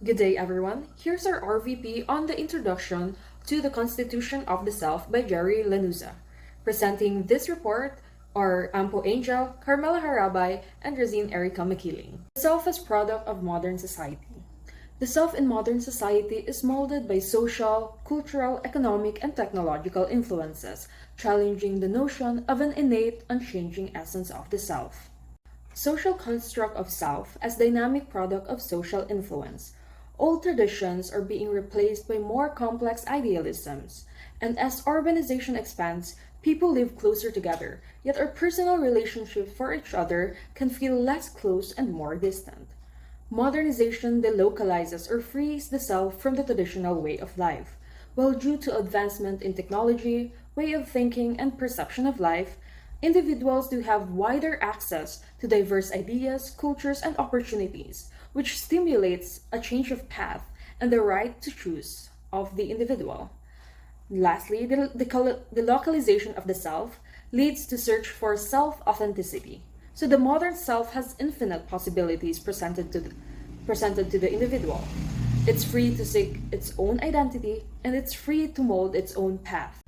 Good day, everyone. Here's our RVP on the introduction to the Constitution of the Self by Jerry Lanuza. Presenting this report are Ampo Angel, Carmela Harabay, and Rosine Erica Makiling. The self as product of modern society. The self in modern society is molded by social, cultural, economic, and technological influences, challenging the notion of an innate, unchanging essence of the self. Social construct of self as dynamic product of social influence. Old traditions are being replaced by more complex idealisms, and as urbanization expands, people live closer together, yet our personal relationship for each other can feel less close and more distant. Modernization delocalizes or frees the self from the traditional way of life, while due to advancement in technology, way of thinking, and perception of life, individuals do have wider access to diverse ideas, cultures, and opportunities, which stimulates a change of path and the right to choose of the individual. Lastly, the localization of the self leads to search for self-authenticity. So the modern self has infinite possibilities presented to the individual. It's free to seek its own identity, and it's free to mold its own path.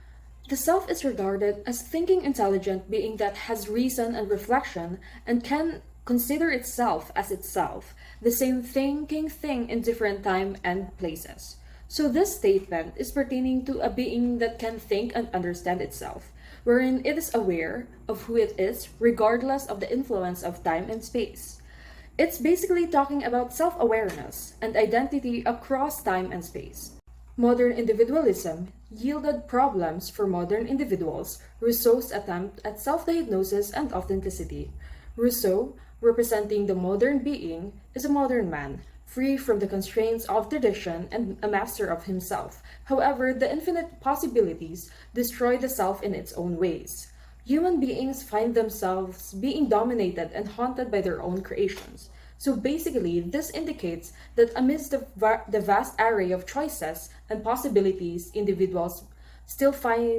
The self is regarded as thinking intelligent being that has reason and reflection and can consider itself as itself, the same thinking thing in different time and places. So this statement is pertaining to a being that can think and understand itself, wherein it is aware of who it is regardless of the influence of time and space. It's basically talking about self-awareness and identity across time and space. Modern individualism yielded problems for modern individuals, Rousseau's attempt at self-diagnosis and authenticity. Rousseau, representing the modern being, is a modern man, free from the constraints of tradition and a master of himself. However, the infinite possibilities destroy the self in its own ways. Human beings find themselves being dominated and haunted by their own creations. So basically, this indicates that amidst the vast array of choices and possibilities, individuals still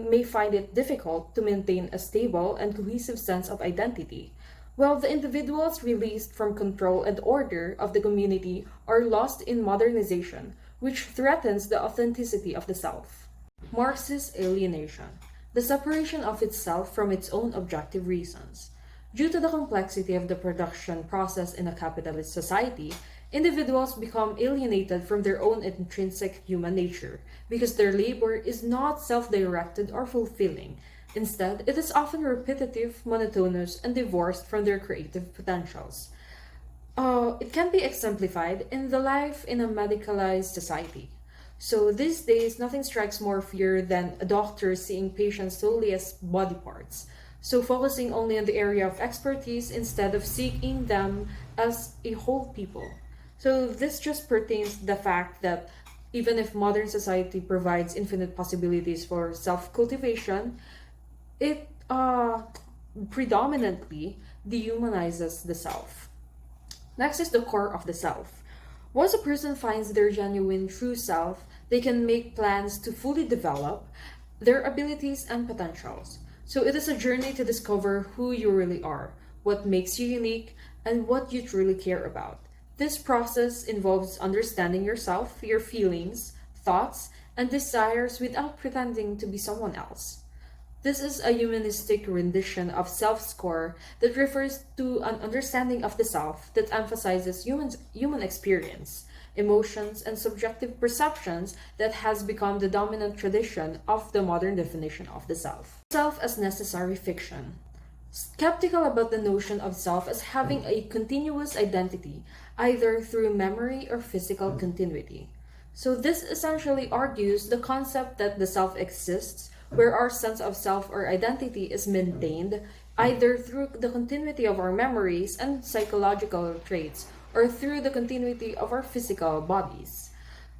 may find it difficult to maintain a stable and cohesive sense of identity, while the individuals released from control and order of the community are lost in modernization, which threatens the authenticity of the self. Marxist alienation, the separation of itself from its own objective reasons. Due to the complexity of the production process in a capitalist society, individuals become alienated from their own intrinsic human nature because their labor is not self-directed or fulfilling. Instead, it is often repetitive, monotonous, and divorced from their creative potentials. It can be exemplified in the life in a medicalized society. So these days, nothing strikes more fear than a doctor seeing patients solely as body parts. So focusing only on the area of expertise instead of seeing them as a whole people. So this just pertains to the fact that even if modern society provides infinite possibilities for self-cultivation, it predominantly dehumanizes the self. Next is the core of the self. Once a person finds their genuine true self, they can make plans to fully develop their abilities and potentials. So it is a journey to discover who you really are, what makes you unique, and what you truly care about. This process involves understanding yourself, your feelings, thoughts, and desires without pretending to be someone else. This is a humanistic rendition of self-score that refers to an understanding of the self that emphasizes human experience, emotions, and subjective perceptions that has become the dominant tradition of the modern definition of the self. Self as necessary fiction. Skeptical about the notion of self as having a continuous identity, either through memory or physical continuity. So this essentially argues the concept that the self exists, where our sense of self or identity is maintained either through the continuity of our memories and psychological traits or through the continuity of our physical bodies.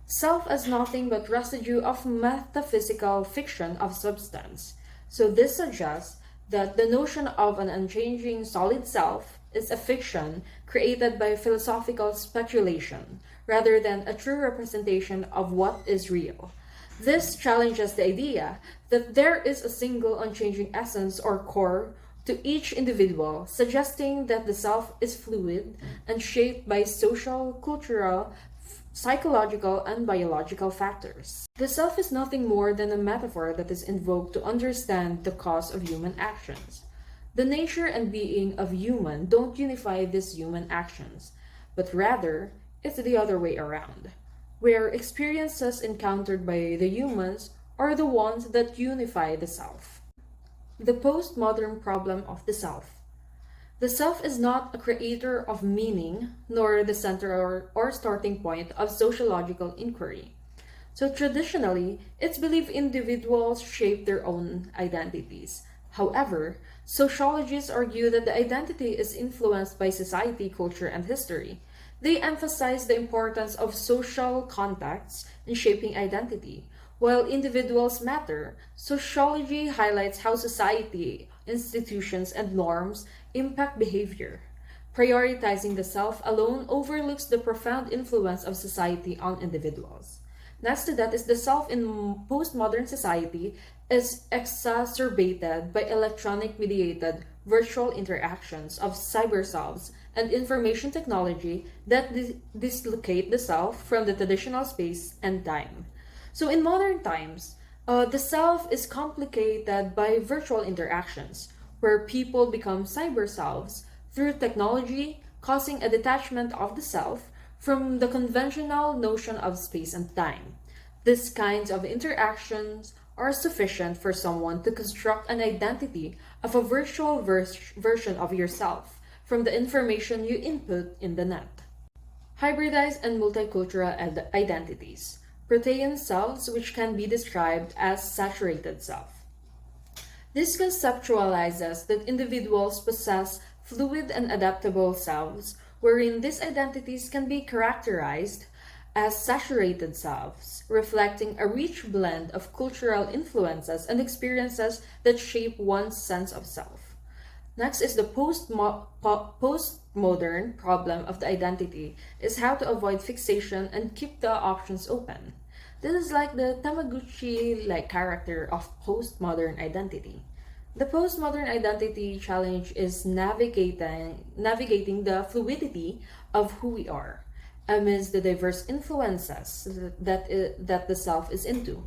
Self as nothing but residue of metaphysical fiction of substance. So this suggests that the notion of an unchanging solid self is a fiction created by philosophical speculation rather than a true representation of what is real. This challenges the idea that there is a single unchanging essence or core to each individual, suggesting that the self is fluid and shaped by social, cultural, psychological, and biological factors. The self is nothing more than a metaphor that is invoked to understand the cause of human actions. The nature and being of human don't unify these human actions, but rather it's the other way around, where experiences encountered by the humans are the ones that unify the self. The postmodern problem of the self. The self is not a creator of meaning, nor the center or starting point of sociological inquiry. So traditionally, it's believed individuals shape their own identities. However, sociologists argue that the identity is influenced by society, culture, and history. They emphasize the importance of social contexts in shaping identity. While individuals matter, sociology highlights how society, institutions, and norms impact behavior. Prioritizing the self alone overlooks the profound influence of society on individuals. Next to that is the self in postmodern society is exacerbated by electronic mediated virtual interactions of cyber selves and information technology that dislocate the self from the traditional space and time. So in modern times, the self is complicated by virtual interactions, where people become cyber selves through technology, causing a detachment of the self from the conventional notion of space and time. These kinds of interactions are sufficient for someone to construct an identity of a virtual version of yourself from the information you input in the net. Hybridized and multicultural identities. Protean selves, which can be described as saturated self. This conceptualizes that individuals possess fluid and adaptable selves, wherein these identities can be characterized as saturated selves, reflecting a rich blend of cultural influences and experiences that shape one's sense of self. Next is the postmodern problem of the identity is how to avoid fixation and keep the options open. This is like the Tamagotchi like character of postmodern identity. The postmodern identity challenge is navigating the fluidity of who we are amidst the diverse influences that the self is into.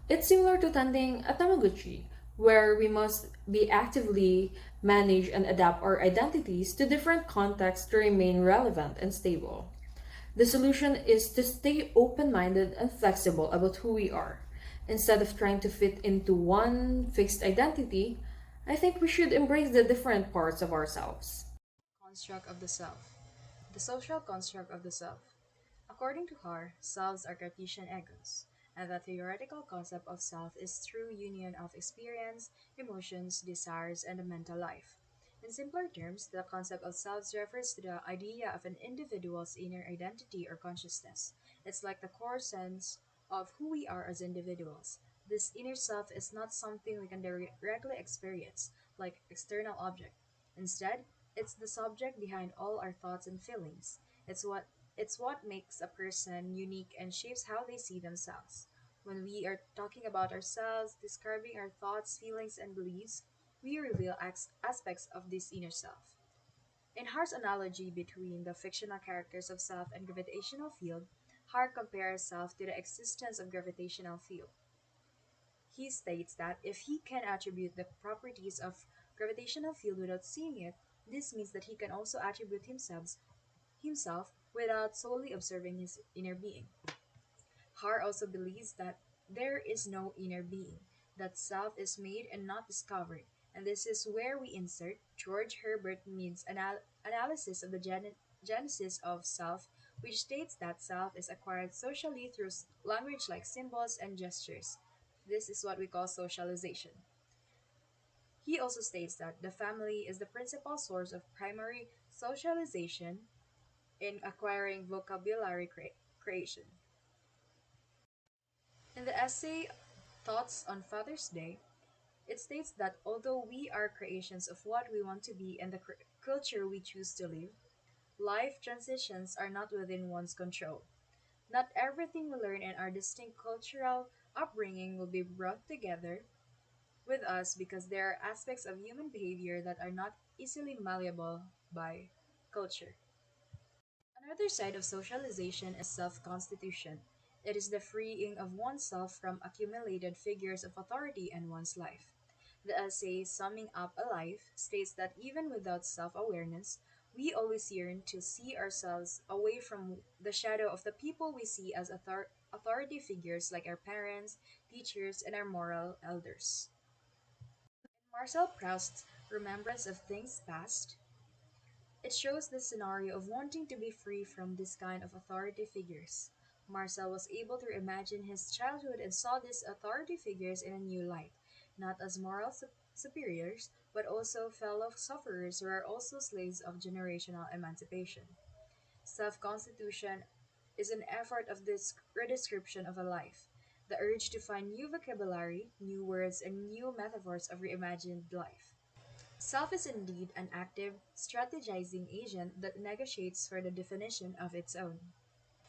It's similar to tending a Tamagotchi, where we must be actively manage and adapt our identities to different contexts to remain relevant and stable. The solution is to stay open minded and flexible about who we are. Instead of trying to fit into one fixed identity, I think we should embrace the different parts of ourselves. Construct of the self. The social construct of the self. According to Haar, selves are Cartesian egos, and the theoretical concept of self is true union of experience, emotions, desires, and a mental life. In simpler terms, the concept of selves refers to the idea of an individual's inner identity or consciousness. It's like the core sense of who we are as individuals. This inner self is not something we can directly experience, like external object. Instead, it's the subject behind all our thoughts and feelings. It's what makes a person unique and shapes how they see themselves. When we are talking about ourselves, describing our thoughts, feelings, and beliefs, we reveal aspects of this inner self. In Hart's analogy between the fictional characters of self and gravitational field, Hart compares self to the existence of gravitational field. He states that if he can attribute the properties of gravitational field without seeing it, this means that he can also attribute himself without solely observing his inner being. Har also believes that there is no inner being, that self is made and not discovered, and this is where we insert George Herbert Mead's analysis of the genesis of self, which states that self is acquired socially through language like symbols and gestures. This is what we call socialization. He also states that the family is the principal source of primary socialization in acquiring vocabulary creation. In the essay Thoughts on Father's Day, it states that although we are creations of what we want to be and the culture we choose to live, life transitions are not within one's control. Not everything we learn in our distinct cultural upbringing will be brought together with us because there are aspects of human behavior that are not easily malleable by culture. Another side of socialization is self constitution. It is the freeing of oneself from accumulated figures of authority in one's life. The essay Summing Up a Life states that even without self awareness, we always yearn to see ourselves away from the shadow of the people we see as authority figures like our parents, teachers, and our moral elders. In Marcel Proust's Remembrance of Things Past, it shows the scenario of wanting to be free from this kind of authority figures. Marcel was able to imagine his childhood and saw these authority figures in a new light, not as moral superiors, but also fellow sufferers who are also slaves of generational emancipation. Self constitution is an effort of this redescription of a life, the urge to find new vocabulary, new words, and new metaphors of reimagined life. Self is indeed an active, strategizing agent that negotiates for the definition of its own.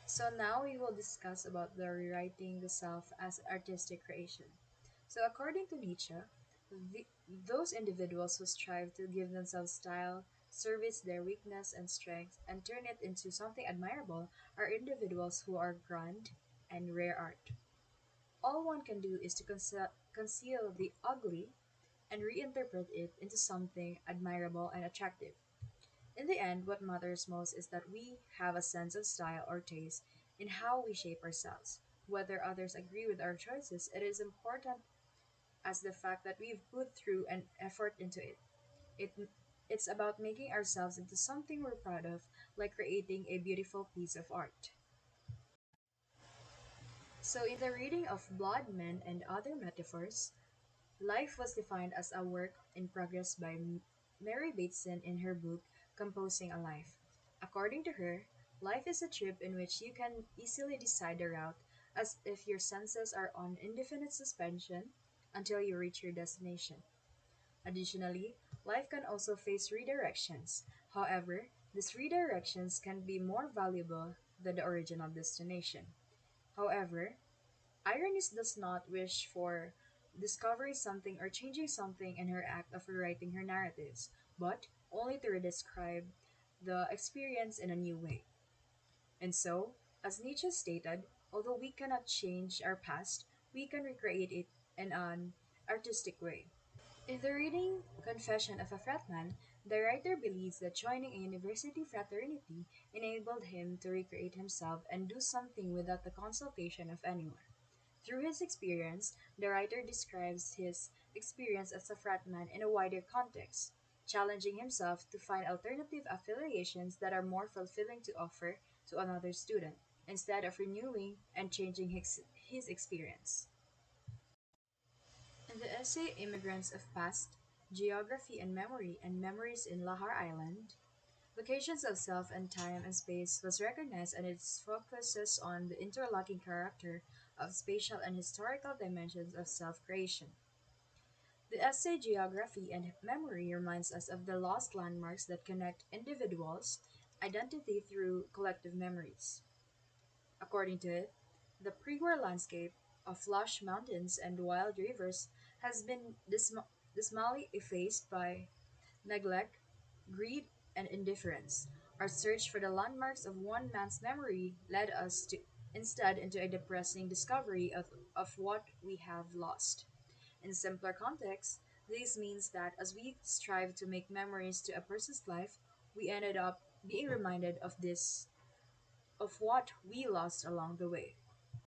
So now we will discuss about the rewriting the self as artistic creation. So according to Nietzsche, those individuals who strive to give themselves style, service their weakness and strength, and turn it into something admirable are individuals who are grand and rare art. All one can do is to conceal the ugly and reinterpret it into something admirable and attractive. In the end, what matters most is that we have a sense of style or taste in how we shape ourselves. Whether others agree with our choices, it is important as the fact that we've put through an effort into it. it it's about making ourselves into something we're proud of, like creating a beautiful piece of art. So, in the reading of Blood, Men, and Other Metaphors, life was defined as a work in progress by Mary Bateson in her book Composing a Life. According to her, life is a trip in which you can easily decide the route as if your senses are on indefinite suspension until you reach your destination. Additionally, life can also face redirections. However, these redirections can be more valuable than the original destination. However, Irenis does not wish for discovering something or changing something in her act of rewriting her narratives, but only to redescribe the experience in a new way. And so, as Nietzsche stated, although we cannot change our past, we can recreate it in an artistic way. In the reading Confession of a Fratman, the writer believes that joining a university fraternity enabled him to recreate himself and do something without the consultation of anyone. Through his experience, the writer describes his experience as a fratman in a wider context, challenging himself to find alternative affiliations that are more fulfilling to offer to another student, instead of renewing and changing his experience. In the essay Immigrants of Past, Geography and Memory and Memories in Lahar Island, Locations of Self and Time and Space was recognized and it focuses on the interlocking character of spatial and historical dimensions of self creation. The essay Geography and Memory reminds us of the lost landmarks that connect individuals' identity through collective memories. According to it, the pre-war landscape of lush mountains and wild rivers has been dismally effaced by neglect, greed, and indifference. Our search for the landmarks of one man's memory led us to instead into a depressing discovery of what we have lost. In simpler context, this means that as we strive to make memories to a person's life, we ended up being reminded of what we lost along the way.